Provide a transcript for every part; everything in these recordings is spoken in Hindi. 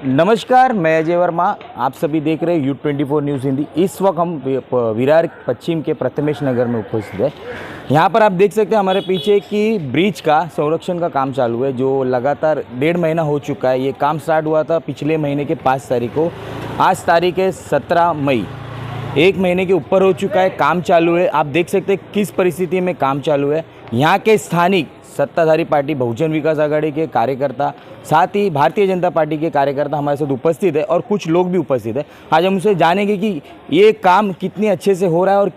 नमस्कार, मैं अजय वर्मा। आप सभी देख रहे हैं U24 न्यूज़ हिंदी। इस वक्त हम विरार पश्चिम के प्रथमेश नगर में उपस्थित है। यहाँ पर आप देख सकते हैं हमारे पीछे कि ब्रिज का संरक्षण का काम चालू है, जो लगातार 1.5 महीना हो चुका है। ये काम स्टार्ट हुआ था पिछले महीने के 5 तारीख को। आज तारीख है 17 मई। 1 महीने के ऊपर हो चुका है, काम चालू है। आप देख सकते हैं किस परिस्थिति में काम चालू है। यहाँ के स्थानिक सत्ताधारी पार्टी बहुजन विकास आघाड़ी के कार्यकर्ता, साथ ही भारतीय जनता पार्टी के कार्यकर्ता हमारे साथ उपस्थित है और कुछ लोग भी उपस्थित है। आज हम उनसे जानेंगे कि ये काम कितने अच्छे से हो रहा है और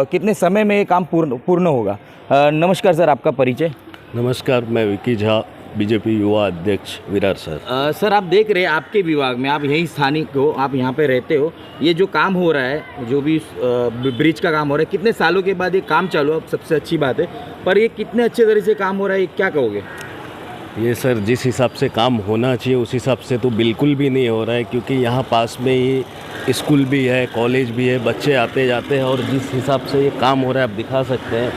कितने समय में ये काम पूर्ण होगा। नमस्कार सर, आपका परिचय। नमस्कार, मैं विकी झा, बीजेपी युवा अध्यक्ष विरार सर। सर, आप देख रहे हैं आपके विभाग में, आप यहीं स्थानिक हो, आप यहाँ पे रहते हो। ये जो काम हो रहा है, जो भी ब्रिज का काम हो रहा है, कितने सालों के बाद ये काम चालू है, सबसे अच्छी बात है। पर ये कितने अच्छे तरह से काम हो रहा है, ये क्या कहोगे? ये सर जिस हिसाब से काम होना चाहिए उस हिसाब से तो बिल्कुल भी नहीं हो रहा है, क्योंकि यहाँ पास में ही स्कूल भी है, कॉलेज भी है, बच्चे आते जाते हैं। और जिस हिसाब से ये काम हो रहा है आप दिखा सकते हैं,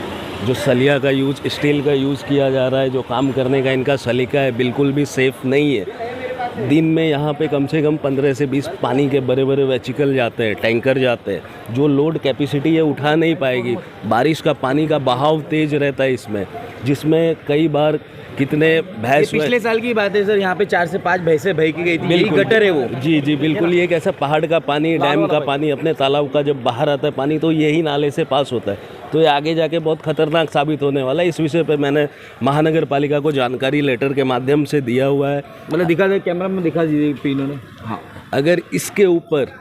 जो सलिया का यूज़, स्टील का यूज़ किया जा रहा है, जो काम करने का इनका सलीका है, बिल्कुल भी सेफ़ नहीं है। दिन में यहाँ पे कम से कम 15 से 20 पानी के बड़े बड़े वेहिकल जाते हैं, टैंकर जाते हैं, जो लोड कैपेसिटी ये उठा नहीं पाएगी। बारिश का पानी का बहाव तेज़ रहता है इसमें, जिसमें कई बार कितने भैंस, पिछले साल की बात है सर, यहाँ पे 4 से 5 भैंसें बह के गई थी। यही गटर है वो। जी बिल्कुल। ये कैसा पहाड़ का पानी, डैम का पानी, अपने तालाब का जब बाहर आता है पानी, तो यही नाले से पास होता है। तो ये आगे जाके बहुत खतरनाक साबित होने वाला है। इस विषय पे मैंने महानगर पालिका को जानकारी लेटर के माध्यम से दिया हुआ है। मतलब दिखा दे, कैमरा में दिखा दीजिए इन्होंने। हाँ, अगर इसके ऊपर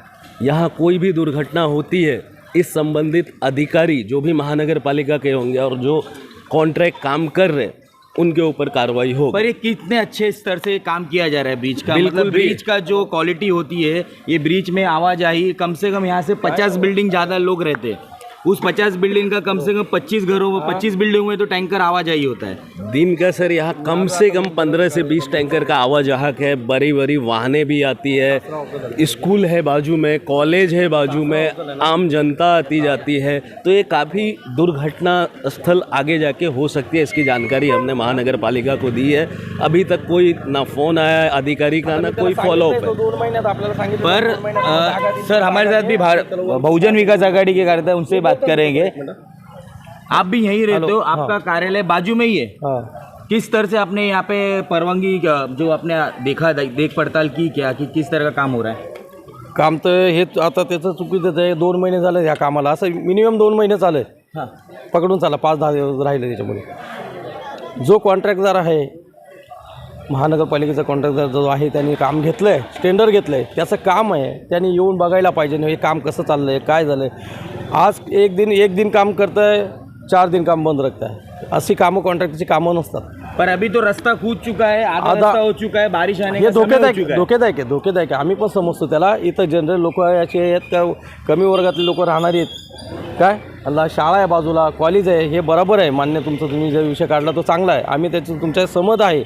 यहाँ कोई भी दुर्घटना होती है, इस संबंधित अधिकारी जो भी महानगर पालिका के होंगे और जो कॉन्ट्रैक्ट काम कर रहे हैं, उनके ऊपर कार्रवाई हो। पर ये कितने अच्छे स्तर से काम किया जा रहा है ब्रिज का। बिल्कुल, मतलब ब्रिज का जो क्वालिटी होती है, ये ब्रिज में आवाजाही, कम से कम यहाँ से 50 बिल्डिंग ज़्यादा लोग रहते हैं। उस 50 बिल्डिंग का कम से कम 25 घरों में, 25 बिल्डिंग में तो टैंकर आवाजाही होता है दिन का। सर यहाँ कम से कम 15 से 20 टैंकर का आवाजाहक है। बड़ी बड़ी वाहनें भी आती है, स्कूल है बाजू में, कॉलेज है बाजू में, आम जनता आती जाती है। तो ये काफ़ी दुर्घटना स्थल आगे जाके हो सकती है। इसकी जानकारी हमने महानगर पालिका को दी है। अभी तक कोई ना फ़ोन आया है अधिकारी का, ना कोई फॉलोअप है। पर सर, हमारे साथ भी बहुजन विकास आघाड़ी के कार्यकर्ता, उनसे बात करेंगे। आप भी यहीं रहते हो, आपका कार्यालय बाजू में ही है। किस तरह से आपने यहाँ पे परवानगी जो आपने देख पड़ताल की क्या, कि किस तरह का काम हो रहा है? काम तर हे आता त्याचं चुकीचं आहे। 2 महिने झाले ह्या कामाला, असं मिनिमम 2 महिने चालले पकडून चाला, 5-10 दिवस राहिले त्याच्यामध्ये। जो कॉन्ट्रॅक्टदार आहे, महानगरपालिकेचा कॉन्ट्रॅक्टदार जो आहे, त्यांनी काम घेतलं आहे, टेंडर घेतलं आहे, त्याचं काम आहे, त्यांनी येऊन बघायला पाहिजे हे काम कसं चाललं आहे, काय झालं आहे। आज एक दिन काम करता है, 4 दिन काम बंद रखता है। ऐसी कामों कॉन्ट्रैक्टची कामं नसतात। पर अभी तो रास्ता कूद चुका है, आधा रास्ता हो चुका है, बारिश आने का समय हो चुका है। धोकेदायक आहे। आम्ही पण समजतो त्याला। इथं जनरल लोक असे आहेत का, कमी वर्गातले लोक राहणारी आहेत काय, अल्ला शाळा आहे बाजूला, कॉलेज आहे, हे बरोबर आहे, मान्य तुमचं, तुम्ही जो विषय काढला तो चांगला आहे, आम्ही त्याचं तुमच्या सहमत आहे।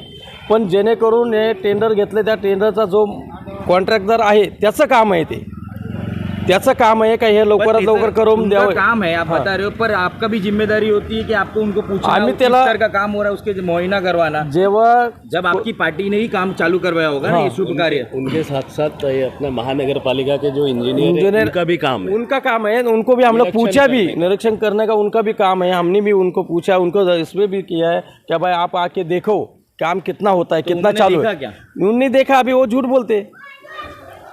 पण जेणेकरून हे टेंडर घेतले, त्या टेंडरचा जो कॉन्ट्रॅक्टदार आहे त्याचं काम आहे, त्याचं काम है कि ये लवकरात लवकर करून द्यावं। काम है, आप बता रहे हो, पर आपका भी जिम्मेदारी होती है कि आपको उनको पूछना, किस तरह का काम हो रहा है उसके मुआयना करवाना। जब आपकी पार्टी ने ही काम चालू करवाया होगा ना, ये शुभ कार्य। उनके साथ साथ अपना महानगर पालिका के जो इंजीनियर उनका भी काम है, उनको भी हम लोग पूछा भी, निरीक्षण करने का उनका भी काम है। हमने भी उनको पूछा, उनको इसमें भी किया है कि भाई आप आके देखो काम कितना होता है, कितना चालू है। उन्होंने देखा, अभी वो झूठ बोलते।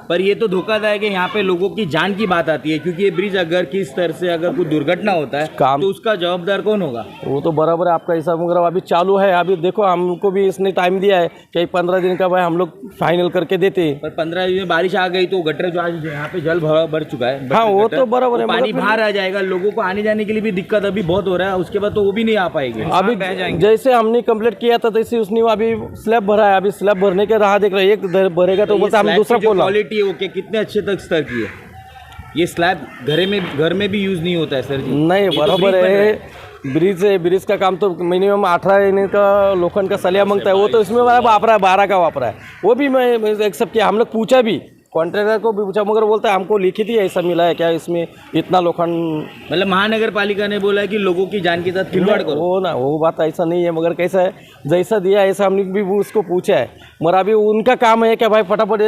पर ये तो धोखादायक है। यहाँ पे लोगों की जान की बात आती है, क्योंकि ये ब्रिज अगर किस तरह से अगर कोई दुर्घटना होता है तो उसका जवाबदार कौन होगा? वो तो बराबर है आपका हिसाब वगैरह अभी चालू है। अभी देखो, हमको भी इसने टाइम दिया है कि 15 दिन का भाई हम लोग फाइनल करके देते हैं। पर 15 दिन में बारिश आ गई तो गटर जो आज यहाँ पे जल भर चुका है। हाँ, वो तो बराबर है, पानी बाहर आ जाएगा, लोगों को आने जाने के लिए भी दिक्कत अभी बहुत हो रहा है। उसके बाद तो वो भी नहीं आ पाएंगे। अभी जैसे हमने कंप्लीट किया था तैसे उसने अभी स्लैब भरा है। अभी स्लैब भरने के राह देख रहे हैं, एक भरेगा तो बोलता हम दूसरा बोला। क्वालिटी है ओके, कितने अच्छे तक स्तर की है ये स्लैब, घर में भी यूज नहीं होता है सर जी। नहीं, बराबर है। ब्रिज का काम तो मिनिमम 18 इंच का लोखंड का सलिया मांगता है। वो तो इसमें वापरा है, 12 का वापरा है। वो भी मैं एक्सेप्ट किया। हम लोग पूछा भी कॉन्ट्रैक्टर को भी पूछा मगर बोलता है हमको लिखित ही ऐसा मिला है क्या इसमें इतना लोखंड। मतलब महानगर पालिका ने बोला है कि लोगों की जान के साथ खिलवाड़ करो। वो ना वो बात ऐसा नहीं है मगर कैसा है जैसा दिया ऐसा हमने भी उसको पूछा है मगर अभी उनका काम है क्या भाई फटाफट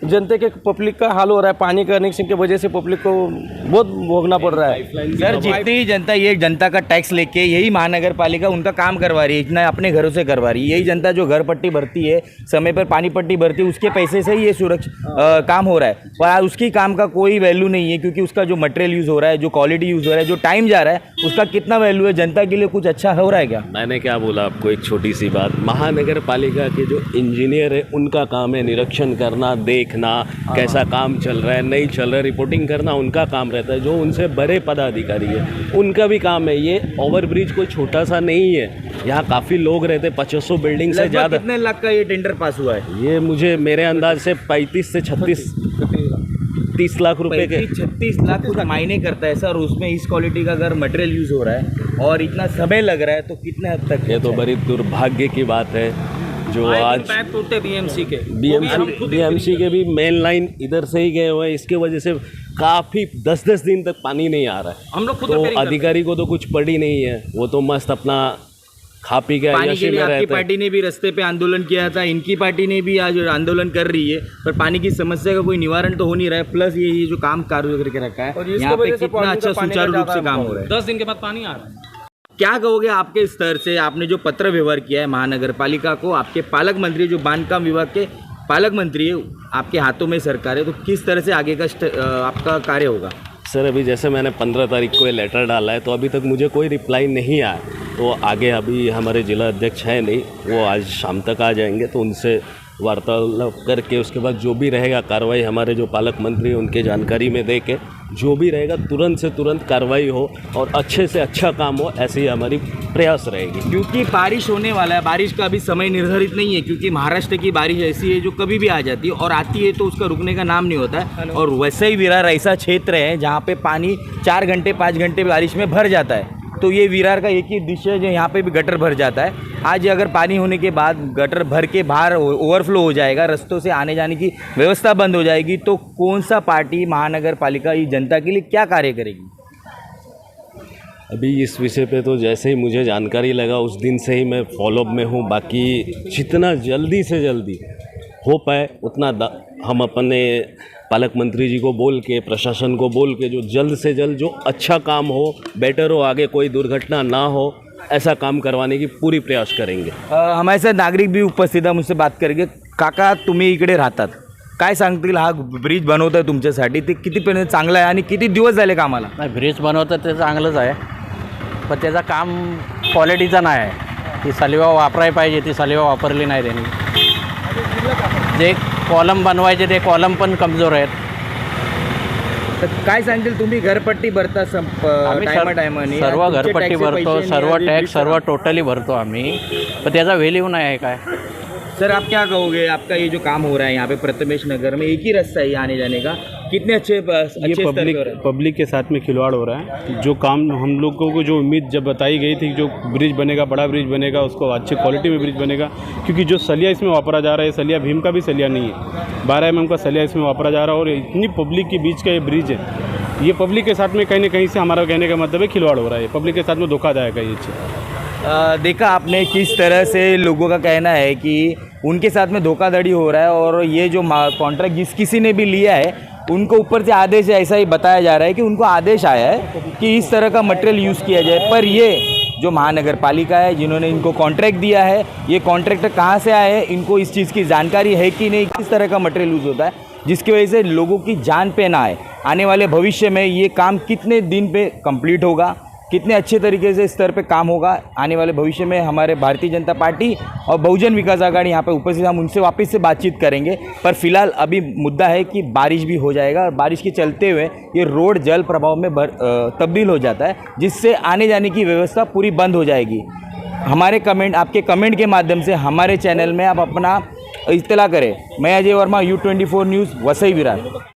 जनता के पब्लिक का हाल हो रहा है पानी कनेक्शन की वजह से पब्लिक को बहुत भोगना पड़ रहा है। सर जितनी जनता ये जनता का टैक्स लेके यही महानगर पालिका उनका काम करवा रही है, इतना अपने घरों से करवा रही है। यही जनता जो घर पट्टी भरती है, समय पर पानी पट्टी भरती है, उसके पैसे से ही ये काम हो रहा है। पर उसकी काम का कोई वैल्यू नहीं है क्योंकि उसका जो मटेरियल यूज़ हो रहा है, जो क्वालिटी यूज़ हो रहा है, जो टाइम जा रहा है, उसका कितना वैल्यू है। जनता के लिए कुछ अच्छा हो रहा है क्या? मैंने क्या बोला आपको, एक छोटी सी बात, महानगर पालिका के जो इंजीनियर है उनका काम है निरीक्षण करना, देखना कैसा काम चल रहा है नहीं चल रहा है, रिपोर्टिंग करना उनका काम रहता है। जो उनसे बड़े पदाधिकारी है उनका भी काम है। ये ओवरब्रिज कोई छोटा सा नहीं है, यहाँ काफ़ी लोग रहते हैं, 2500 बिल्डिंग से ज़्यादा। कितने लाख का ये टेंडर पास हुआ है? ये मुझे मेरे अंदाज से 35 से 30 लाख रुपए के 36 लाख कुछ मायने करता है सर। उसमें इस क्वालिटी का अगर मटेरियल यूज़ हो रहा है और इतना समय लग रहा है तो कितने हद तक? ये तो बड़ी दुर्भाग्य की बात है जो आज बीएमसी के भी मेन लाइन इधर से ही गए हुए हैं। इसके वजह से काफ़ी 10-10 दिन तक पानी नहीं आ रहा है। हम लोग तो अधिकारी को तो कुछ पड़ी नहीं है, वो तो मस्त अपना खा पी के पानी के लिए आपकी पार्टी ने भी रास्ते पे आंदोलन किया था, इनकी पार्टी ने भी आज आंदोलन कर रही है, पर पानी की समस्या का कोई निवारण तो हो नहीं रहा है। प्लस ये जो काम कार्य करके रखा है यहाँ पे कितना अच्छा सुचारू रूप से काम हो रहा है। 10 दिन के बाद पानी आ रहा है। क्या कहोगे आपके स्तर से? आपने जो पत्र व्यवहार किया है महानगर पालिका को, आपके पालक मंत्री जो बांधकाम विभाग के पालक मंत्री है, आपके हाथों में सरकार है, तो किस तरह से आगे का आपका कार्य होगा? सर अभी जैसे मैंने 15 तारीख को ये लेटर डाला है तो अभी तक मुझे कोई रिप्लाई नहीं आया। तो आगे अभी हमारे जिला अध्यक्ष है नहीं, वो आज शाम तक आ जाएंगे, तो उनसे वार्तालाप करके उसके बाद जो भी रहेगा कार्रवाई हमारे जो पालक मंत्री हैं उनके जानकारी में दे के जो भी रहेगा तुरंत से तुरंत कार्रवाई हो और अच्छे से अच्छा काम हो, ऐसी ही हमारी प्रयास रहेगी। क्योंकि बारिश होने वाला है, बारिश का अभी समय निर्धारित नहीं है क्योंकि महाराष्ट्र की बारिश ऐसी है जो कभी भी आ जाती है और आती है तो उसका रुकने का नाम नहीं होता है। और वैसे ही विरार ऐसा क्षेत्र है जहाँ पे पानी 4 घंटे 5 घंटे बारिश में भर जाता है। तो ये विरार का एक ही दृश्य है जो यहाँ पे भी गटर भर जाता है। आज अगर पानी होने के बाद गटर भर के बाहर ओवरफ्लो हो जाएगा, रस्तों से आने जाने की व्यवस्था बंद हो जाएगी, तो कौन सा पार्टी महानगर पालिका ये जनता के लिए क्या कार्य करेगी? अभी इस विषय पे तो जैसे ही मुझे जानकारी लगा उस दिन से ही मैं फॉलोअप में हूँ। बाकी जितना जल्दी से जल्दी हो पाए उतना हम अपने पालक मंत्री जी को बोल के, प्रशासन को बोल के, जो जल्द से जल्द जो अच्छा काम हो, बेटर हो, आगे कोई दुर्घटना ना हो, ऐसा काम करवाने की पूरी प्रयास करेंगे। हमारे साथ नागरिक भी उपस्थित आहे, मुझसे बात करेंगे। काका तुम्ही इकडे राहतात, काय सांगतील हा ब्रिज बनवत आहे तुमच्यासाठी, ते कितीपर्यंत चांगलं आहे आणि किती दिवस झाले कामाला? नाही, ब्रिज बनवतात ते चांगलंच आहे, पण त्याचं काम क्वालिटीचं नाही आहे। ती सलिवा वापरायला पाहिजे, ती सलिवा वापरली नाही त्यांनी। जे कॉलम बनवायचे ते कॉलम पण कमजोर आहेत। तर काय सांगतील तुम्ही? घरपट्टी भरता टायमाने? सर्व घरपट्टी भरतो, सर्व टॅक्स सर्व टोटली भरतो आम्ही, पण त्याचा व्हॅल्यू नाही आहे काय। सर आप क्या कहोगे, आपका ये जो काम हो रहा है यहाँ पे प्रथमेश नगर में, एक ही रास्ता है आने जाने का, कितने अच्छे ये पब्लिक के साथ में खिलवाड़ हो रहा है। जो काम हम लोगों को जो उम्मीद जब बताई गई थी जो ब्रिज बनेगा, बड़ा ब्रिज बनेगा, उसको अच्छी क्वालिटी में ब्रिज बनेगा, क्योंकि जो सलिया इसमें वापरा जा रहा है, सलिया भीम का भी सलिया नहीं है, 12 mm का सलिया इसमें वापरा जा रहा है। और इतनी पब्लिक के बीच का ये ब्रिज है, ये पब्लिक के साथ में कहीं ना कहीं से हमारा कहने का मतलब है खिलवाड़ हो रहा है, पब्लिक के साथ में धोखादायक है ये चीज़। देखा आपने किस तरह से लोगों का कहना है कि उनके साथ में धोखाधड़ी हो रहा है और ये जो कॉन्ट्रैक्ट जिस किसी ने भी लिया है उनको ऊपर से आदेश ऐसा ही बताया जा रहा है कि उनको आदेश आया है कि इस तरह का मटेरियल यूज़ किया जाए। पर ये जो महानगर पालिका है जिन्होंने इनको कॉन्ट्रैक्ट दिया है, ये कॉन्ट्रैक्टर कहाँ से आए हैं, इनको इस चीज़ की जानकारी है कि नहीं, किस तरह का मटेरियल यूज़ होता है, जिसकी वजह से लोगों की जान पे ना आए। आने वाले भविष्य में ये काम कितने दिन पे कंप्लीट होगा, कितने अच्छे तरीके से स्तर पे काम होगा, आने वाले भविष्य में हमारे भारतीय जनता पार्टी और बहुजन विकास आघाड़ी यहाँ पे उपस्थित, हम उनसे वापस से बातचीत करेंगे। पर फिलहाल अभी मुद्दा है कि बारिश भी हो जाएगा और बारिश के चलते हुए ये रोड जल प्रभाव में तब्दील हो जाता है, जिससे आने जाने की व्यवस्था पूरी बंद हो जाएगी। हमारे कमेंट, आपके कमेंट के माध्यम से हमारे चैनल में आप अपना इत्तला करें। मैं अजय वर्मा, U24 न्यूज़, वसई विरार।